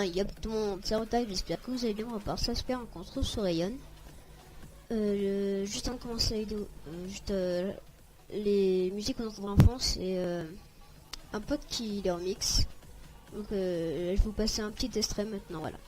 bien, yop tout le monde, c'est Rota, j'espère que vous allez bien, on va voir ça, j'espère qu'on se retrouve sur Rayon. Juste avant de commencer la vidéo, les musiques qu'on entendra en fond, c'est un pote qui les remix. Donc je vais vous passer un petit extrait maintenant, voilà.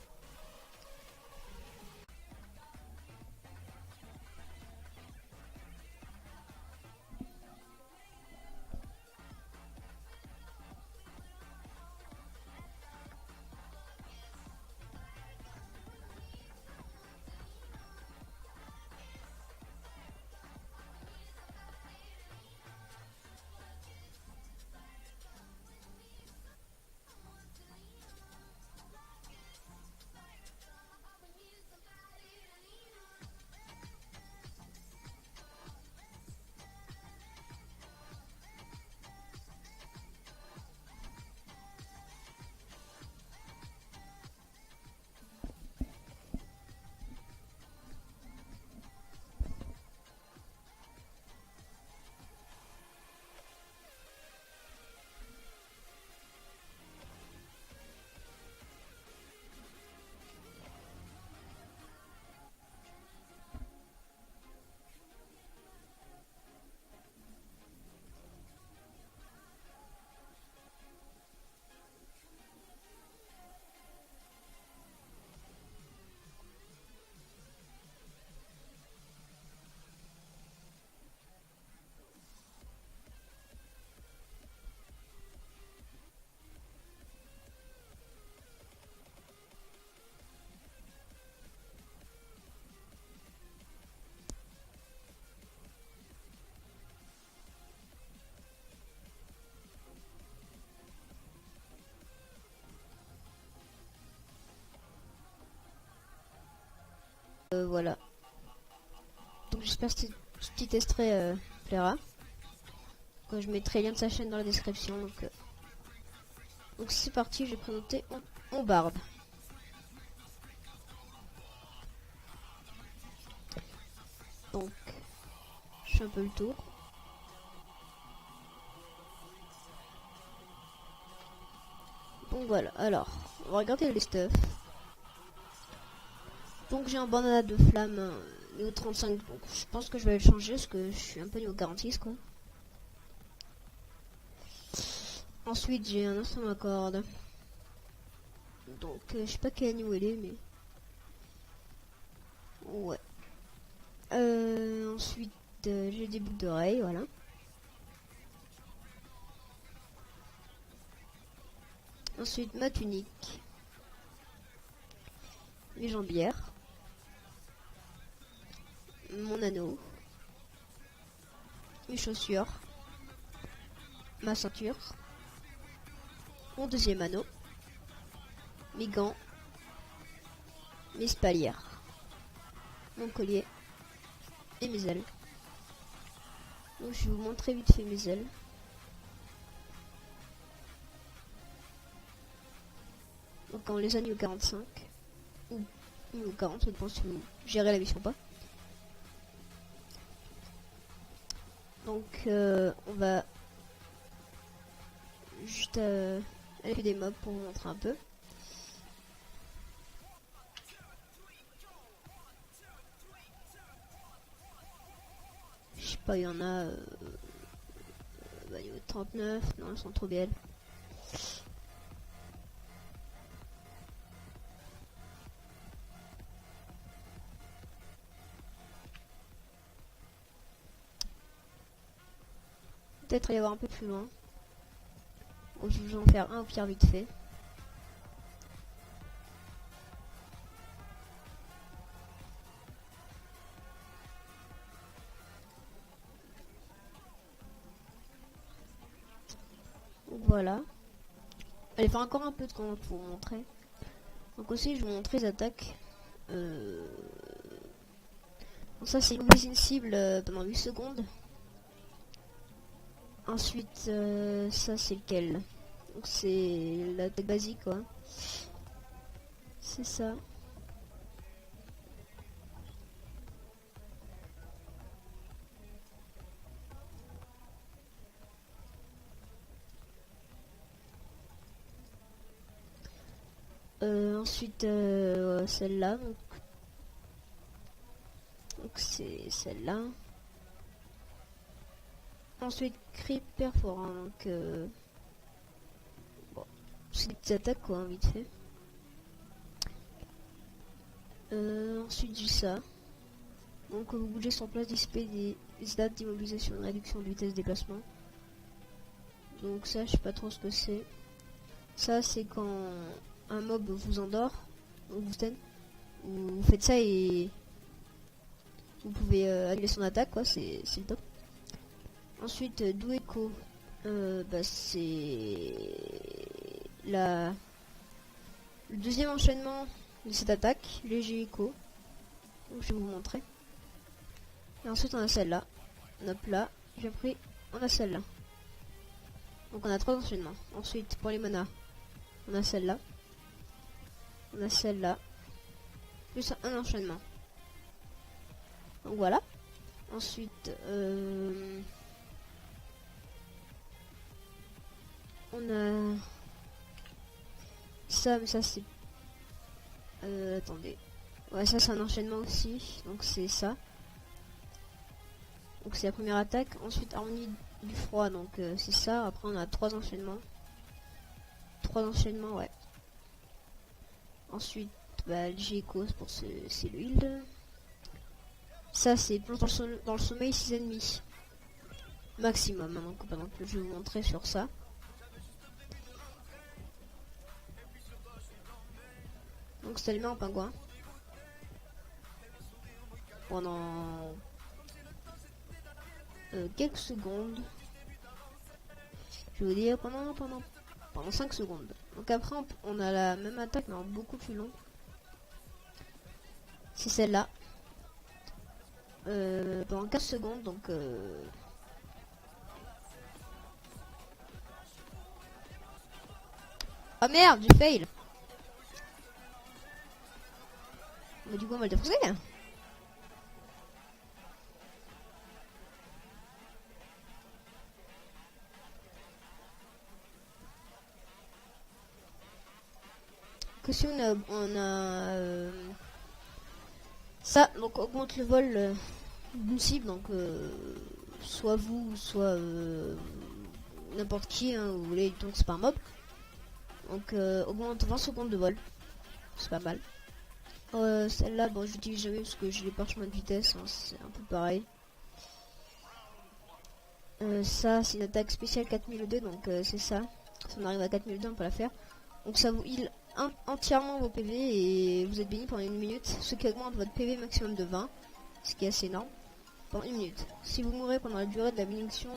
Voilà. Donc j'espère que ce petit extrait plaira. Je mettrai le lien de sa chaîne dans la description. Donc c'est parti, je vais présenter mon barde. Donc je fais un peu le tour. Donc voilà, alors on va regarder les stuff. Donc j'ai un bandana de flamme niveau 35, donc je pense que je vais le changer parce que je suis un peu niveau 46 quoi. Ensuite j'ai un instrument à cordes. Donc je sais pas quel niveau il est mais... Ouais. Ensuite j'ai des boucles d'oreilles, voilà. Ensuite ma tunique. Mes jambières. Mon anneau. Mes chaussures. Ma ceinture. Mon deuxième anneau. Mes gants. Mes spalières. Mon collier. Et mes ailes. Donc je vais vous montrer vite fait mes ailes. Donc on les a niveau 45. Ou niveau 40, ça dépend si vous gérez la mission ou pas. Donc on va juste aller faire des mobs pour vous montrer un peu. Je sais pas, il y en a niveau 39, non elles sont trop belles. Peut-être y avoir un peu plus loin. Je vais en faire un au pire vite fait. Donc voilà. Allez faire encore un peu de compte pour vous montrer. Donc aussi je vais vous montrer les attaques. Donc ça c'est une cible pendant 8 secondes. Ensuite ça c'est lequel? Donc c'est l'attaque basique quoi. C'est ça. Ensuite, celle-là. Donc c'est celle-là. Ensuite, cri perforant. Donc, bon, c'est des petites attaques quoi, vite fait. Ensuite, j'ai ça. Donc, vous bougez sur place, dissiper des dates d'immobilisation, de réduction de vitesse de déplacement. Donc, ça, je sais pas trop ce que c'est. Ça, c'est quand un mob vous endort, ou vous stun. Vous faites ça et vous pouvez annuler son attaque, quoi, c'est le top. Ensuite, Doueko, c'est le deuxième enchaînement de cette attaque, léger écho. Donc, je vais vous montrer. Et ensuite, on a celle-là. Hop là, j'ai pris, on a celle-là. Donc, on a 3 enchaînements. Ensuite, pour les manas, on a celle-là. On a celle-là. Plus un enchaînement. Donc, voilà. Ensuite, on a ça, mais ça c'est... attendez. Ouais, ça c'est un enchaînement aussi. Donc c'est ça. Donc c'est la première attaque. Ensuite, harmonie du froid. Donc c'est ça. Après on a 3 enchaînements. 3 enchaînements, ouais. Ensuite, LG cause pour c'est l'huile. Ça c'est plonge dans le sommeil 6 ennemis. Maximum. Hein, donc par exemple, je vais vous montrer sur ça. Donc c'est allumé en pingouin. Pendant quelques secondes. Je veux dire pendant 5 secondes. Donc après on a la même attaque mais en beaucoup plus long. C'est celle-là. Pendant 15 secondes donc ah merde, j'ai fail. Mais du coup on va le défoncer. Que si on a ça, donc augmente le vol d'une cible, donc soit vous, soit n'importe qui, hein, vous voulez, donc c'est pas un mob. Donc augmente 20 secondes de vol, c'est pas mal. Celle-là, bon, j'utilise jamais parce que j'ai les parchemins de vitesse, hein, c'est un peu pareil. Ça, c'est une attaque spéciale 4002, donc c'est ça. Si on arrive à 4002, on peut la faire. Donc ça vous heal entièrement vos PV et vous êtes béni pendant 1 minute, ce qui augmente votre PV maximum de 20, ce qui est assez énorme, pendant 1 minute. Si vous mourrez pendant la durée de la bénédiction,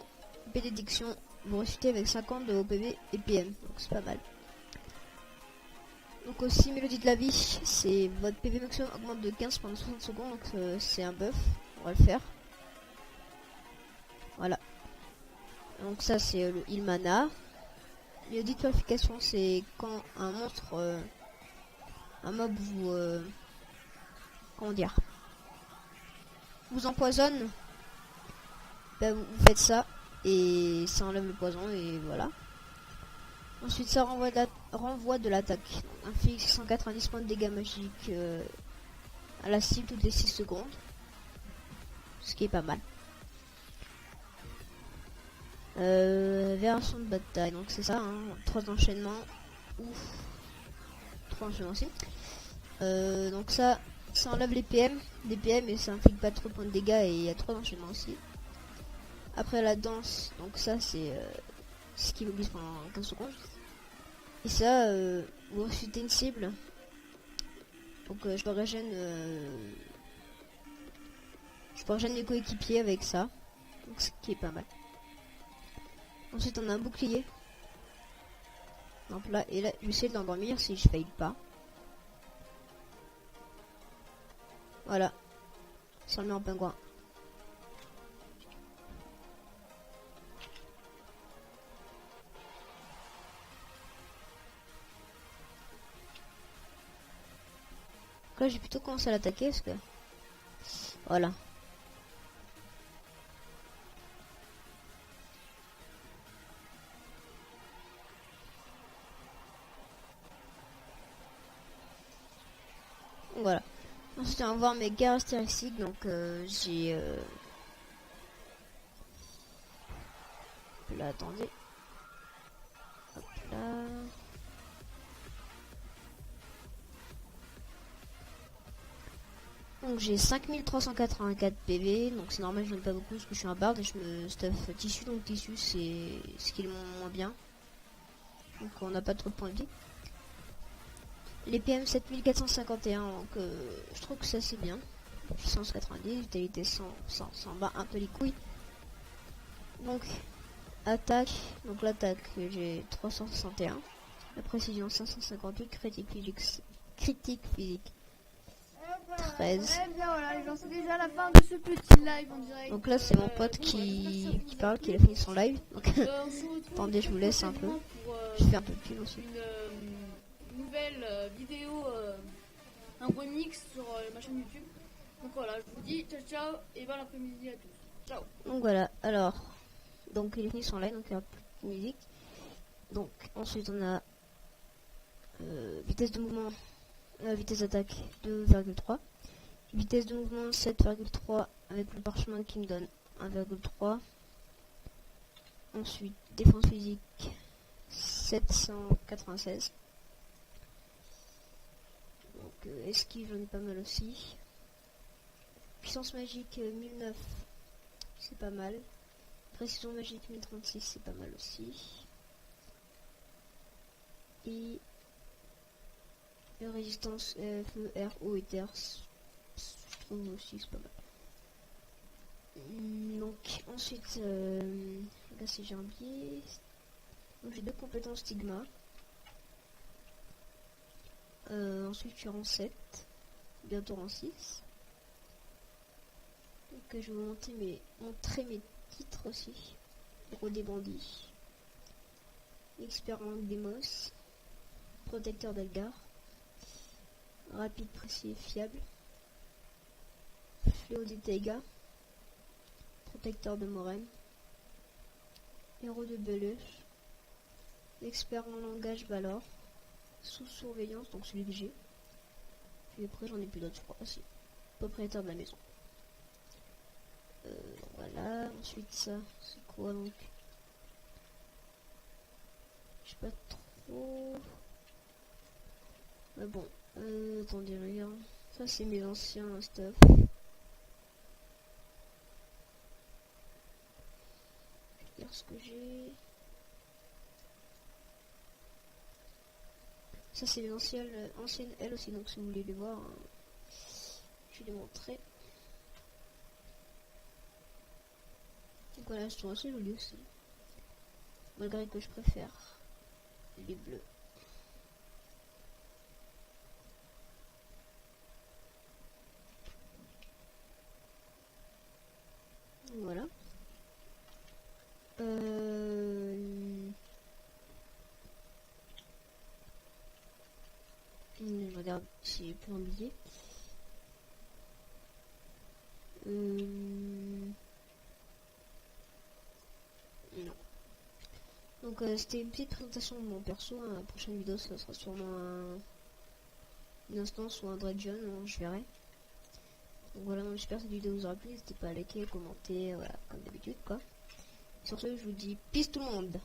vous ressuscitez avec 50 de vos PV et PM, donc c'est pas mal. Donc aussi, Mélodie de la vie, c'est votre PV maximum augmente de 15 pendant 60 secondes, donc c'est un buff, on va le faire. Voilà. Donc ça c'est le heal mana. Mélodie de purification, c'est quand un monstre, un mob vous, comment dire, vous empoisonne, vous faites ça et ça enlève le poison et voilà. Ensuite ça renvoie de l'attaque. Inflige 190 points de dégâts magiques à la cible toutes les 6 secondes. Ce qui est pas mal. Version de bataille, donc c'est ça, hein, 3 enchaînements. Ouf. 3 enchaînements aussi. Donc ça enlève les PM et ça inflige pas trop de points de dégâts et il y a 3 enchaînements aussi. Après la danse, donc ça c'est ce qui m'oblige pendant 15 secondes. Et ça, vous ressuscitez une cible. Donc je peux régène mes coéquipiers avec ça. Donc ce qui est pas mal. Ensuite on a un bouclier. Donc là, et là, je vais essayer de l'endormir si je faille pas. Voilà. Ça le met en pingouin. Donc là j'ai plutôt commencé à l'attaquer parce que... Voilà. Ensuite, on va voir mes caractéristiques. Donc, j'ai... là, attendez. Hop là. Donc, j'ai 5384 PV. Donc, c'est normal, je n'en ai pas beaucoup parce que je suis un bard et je me stuff tissu. Donc, tissu, c'est ce qui est le moins bien. Donc, on n'a pas trop de points de vie. Les PM 7451, donc je trouve que ça c'est bien. Puissance 90, vitalité 100, 100 bat un peu les couilles. Donc, attaque, donc l'attaque j'ai 361. La précision 558, critique physique 13. Voilà, les gens, c'est déjà la fin de ce petit live en direct. Donc là c'est mon pote qui parle, qui a fini son live. Donc attendez, je vous laisse un peu. Je fais un peu de pub aussi. Une nouvelle vidéo, un remix sur ma chaîne YouTube. Donc voilà, je vous dis ciao ciao et bon après-midi à tous. Ciao. Donc voilà, alors, donc il est fini son live, donc il y a plus de musique. Donc ensuite on a vitesse de mouvement, vitesse d'attaque 2,3. Vitesse de mouvement 7,3 avec le parchemin qui me donne 1,3. Ensuite, défense physique 796. Donc esquive, j'en ai pas mal aussi. Puissance magique 1009, c'est pas mal. Précision magique 1036, c'est pas mal aussi. Et résistance feu, air, eau et terre, je trouve aussi c'est pas mal. Donc ensuite, là si j'ai oublié, donc j'ai 2 compétences stigma. Ensuite je suis rang 7, bientôt rang 6. Donc je vais vous montrer mes titres aussi. Héros des bandits, expert en Demos, protecteur d'Algar, rapide, précis et fiable, fléau des Taiga, protecteur de Morem, héros de Beluche, expert en langage Valor, sous surveillance, donc celui que j'ai. Puis après j'en ai plus d'autres je crois aussi. Propriétaire de la maison. Voilà, ensuite ça, c'est quoi donc? Je sais pas trop. Mais bon, attendez, regarde. Ça c'est mes anciens stuff. Je vais dire ce que j'ai. Ça c'est les anciennes L aussi, donc si vous voulez les voir, je vais les montrer. Donc voilà, je trouve assez joli aussi. Malgré que je préfère les bleus. Voilà. Je regarde si j'ai plus un billet. Non. Donc c'était une petite présentation de mon perso. La prochaine vidéo ça sera sûrement une instance ou un Dredgen, je verrai. Donc voilà, j'espère que cette vidéo vous aura plu. N'hésitez pas à liker, commenter, voilà, comme d'habitude quoi. Sur ce, je vous dis peace tout le monde.